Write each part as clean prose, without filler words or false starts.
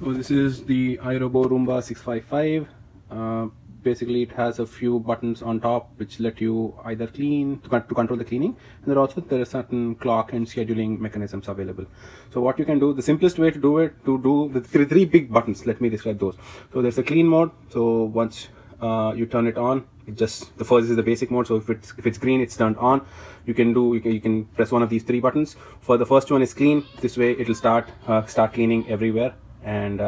So this is the iRobo Roomba 655. Basically, it has a few buttons on top which let you either clean to control the cleaning, and there are certain clock and scheduling mechanisms available. So what you can do, the simplest way to do it, to do the three big buttons. Let me describe those. So there's a clean mode. So once you turn it on, it just, the first is the basic mode. So if it's green, it's turned on. You can press one of these three buttons. For the first one is clean. This way it'll start cleaning everywhere, and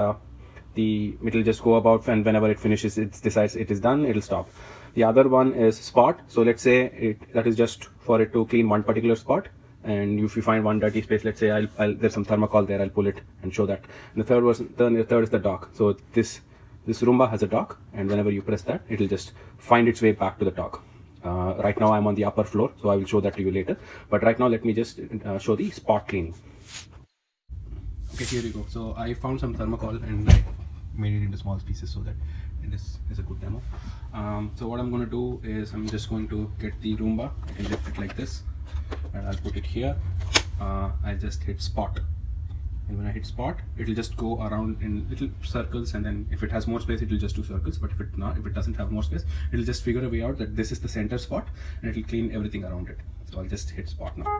it'll just go about, and whenever it finishes, it decides it is done, it'll stop. The other one is spot. So let's say that is just for it to clean one particular spot, and if you find one dirty space, let's say there's some thermocol there, I'll pull it and show that. And the third is the dock. So this Roomba has a dock, and whenever you press that, it'll just find its way back to the dock. Right now I'm on the upper floor, so I will show that to you later, but right now let me just show the spot cleaning. Okay, here you go. So I found some thermocol and I made it into small pieces so that it is a good demo. So what I'm going to do is I'm just going to get the Roomba. I can lift it like this, and I'll put it here. I just hit spot, and when I hit spot, it'll just go around in little circles, and then if it has more space, it'll just do circles. But if it doesn't have more space, it'll just figure a way out that this is the center spot, and it'll clean everything around it. So I'll just hit spot now.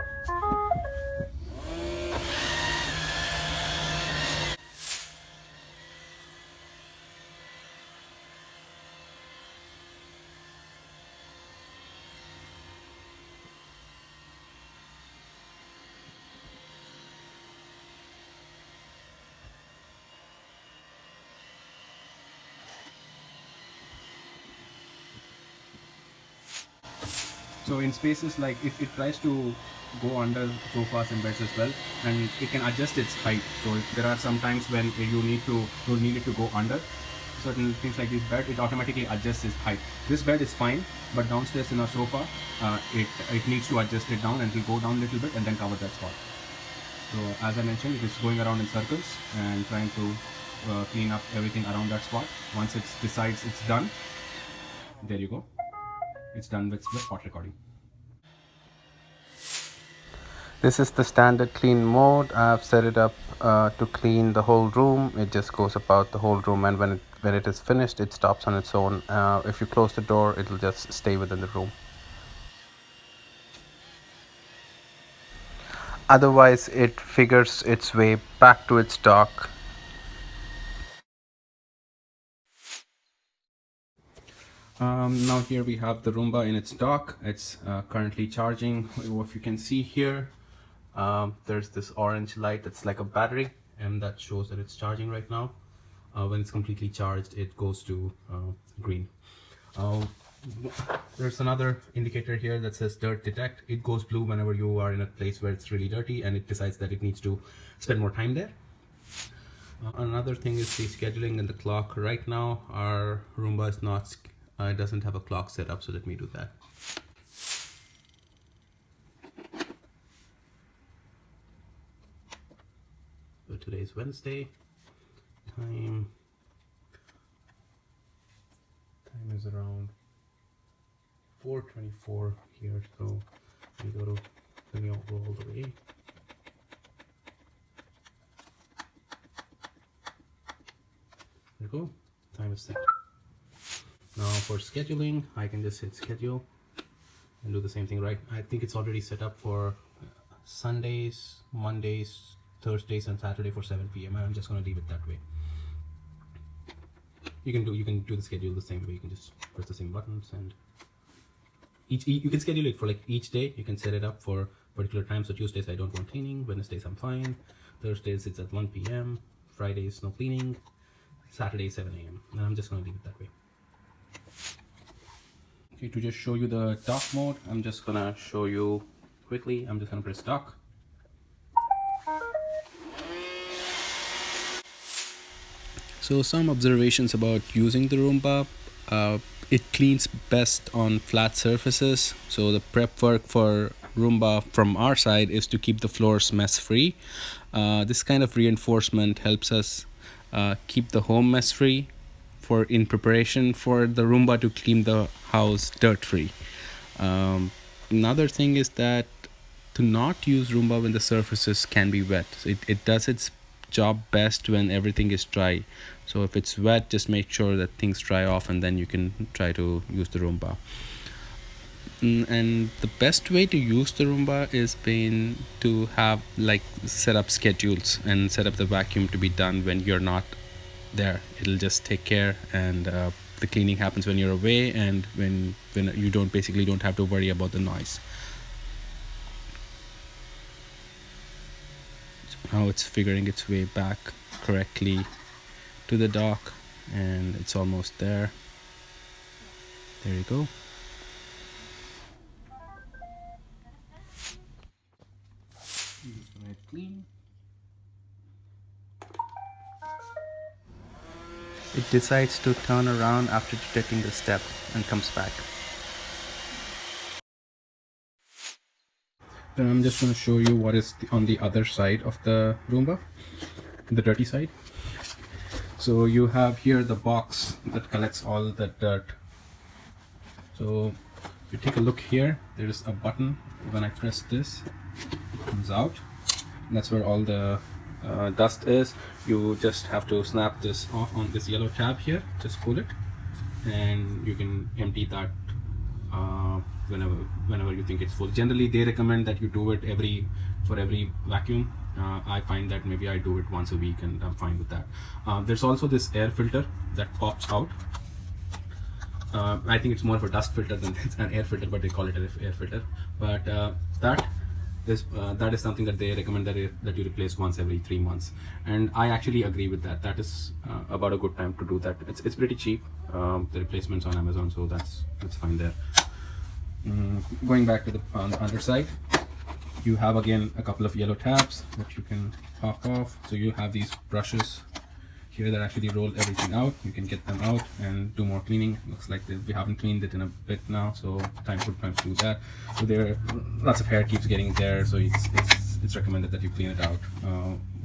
So in spaces like, if it tries to go under sofas and beds as well, and it can adjust its height. So if there are some times when you need it to go under certain things like this bed, it automatically adjusts its height. This bed is fine, but downstairs in our sofa, it needs to adjust it down, and it will go down a little bit and then cover that spot. So as I mentioned, it is going around in circles and trying to clean up everything around that spot. Once it decides it's done, there you go. It's done with the spot recording. This is the standard clean mode. I've set it up to clean the whole room. It just goes about the whole room, and when it is finished, it stops on its own. If you close the door, it'll just stay within the room. Otherwise, it figures its way back to its dock. Now here we have the Roomba in its dock. It's currently charging. If you can see here, there's this orange light that's like a battery, and that shows that it's charging right now. When it's completely charged, it goes to green. There's another indicator here that says dirt detect. It goes blue whenever you are in a place where it's really dirty, and it decides that it needs to spend more time there. Another thing is the scheduling and the clock. Right now our Roomba is not, it doesn't have a clock set up, so let me do that. So today is Wednesday. Time is around 4:24 here, so let me go all the way. There we go. Time is set. Now for scheduling, I can just hit schedule and do the same thing, right? I think it's already set up for Sundays, Mondays, Thursdays, and Saturday for 7 p.m. I'm just going to leave it that way. You can do the schedule the same way. You can just press the same buttons, and you can schedule it for like each day. You can set it up for particular times. So Tuesdays I don't want cleaning, Wednesdays I'm fine, Thursdays it's at 1 p.m, Fridays no cleaning, Saturday 7 a.m. and I'm just going to leave it that way. Okay, to just show you the dock mode, I'm just gonna show you quickly. I'm just gonna press dock. So some observations about using the Roomba. It cleans best on flat surfaces. So the prep work for Roomba from our side is to keep the floors mess free. This kind of reinforcement helps us keep the home mess free in preparation for the Roomba to clean the house dirt free. Another thing is that to not use Roomba when the surfaces can be wet. So it does its job best when everything is dry. So if it's wet, just make sure that things dry off, and then you can try to use the Roomba. And the best way to use the Roomba is been to have like set up schedules and set up the vacuum to be done when you're not there. It'll just take care, and the cleaning happens when you're away, and when you don't have to worry about the noise. So now it's figuring its way back correctly to the dock, and it's almost there. There you go. Clean. It decides to turn around after detecting the step and comes back. Then I'm just going to show you what is on the other side of the Roomba, the dirty side. So you have here the box that collects all the dirt. So if you take a look here, there is a button. When I press this, it comes out. And that's where all the dust is. You just have to snap this off on this yellow tab here. Just pull it, and you can empty that whenever you think it's full. Generally, they recommend that you do it for every vacuum. I find that maybe I do it once a week, and I'm fine with that. There's also this air filter that pops out. I think it's more of a dust filter than an air filter, but they call it an air filter. But that is something that they recommend that you replace once every 3 months, and I actually agree with that. That is about a good time to do that. It's pretty cheap, the replacements on Amazon, so that's fine there. Going back to the underside, you have again a couple of yellow tabs that you can pop off. So you have these brushes here that actually roll everything out. You can get them out and do more cleaning. Looks like we haven't cleaned it in a bit now, so time to do that. So there, lots of hair keeps getting there, so it's recommended that you clean it out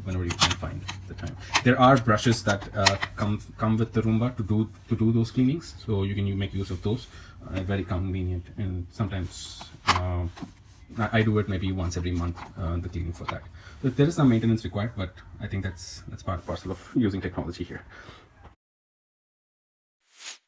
whenever you can find the time. There are brushes that come with the Roomba to do those cleanings, so you can make use of those. Very convenient, and sometimes I do it maybe once every month, the cleaning for that. So there is some maintenance required, but I think that's part and parcel of using technology here.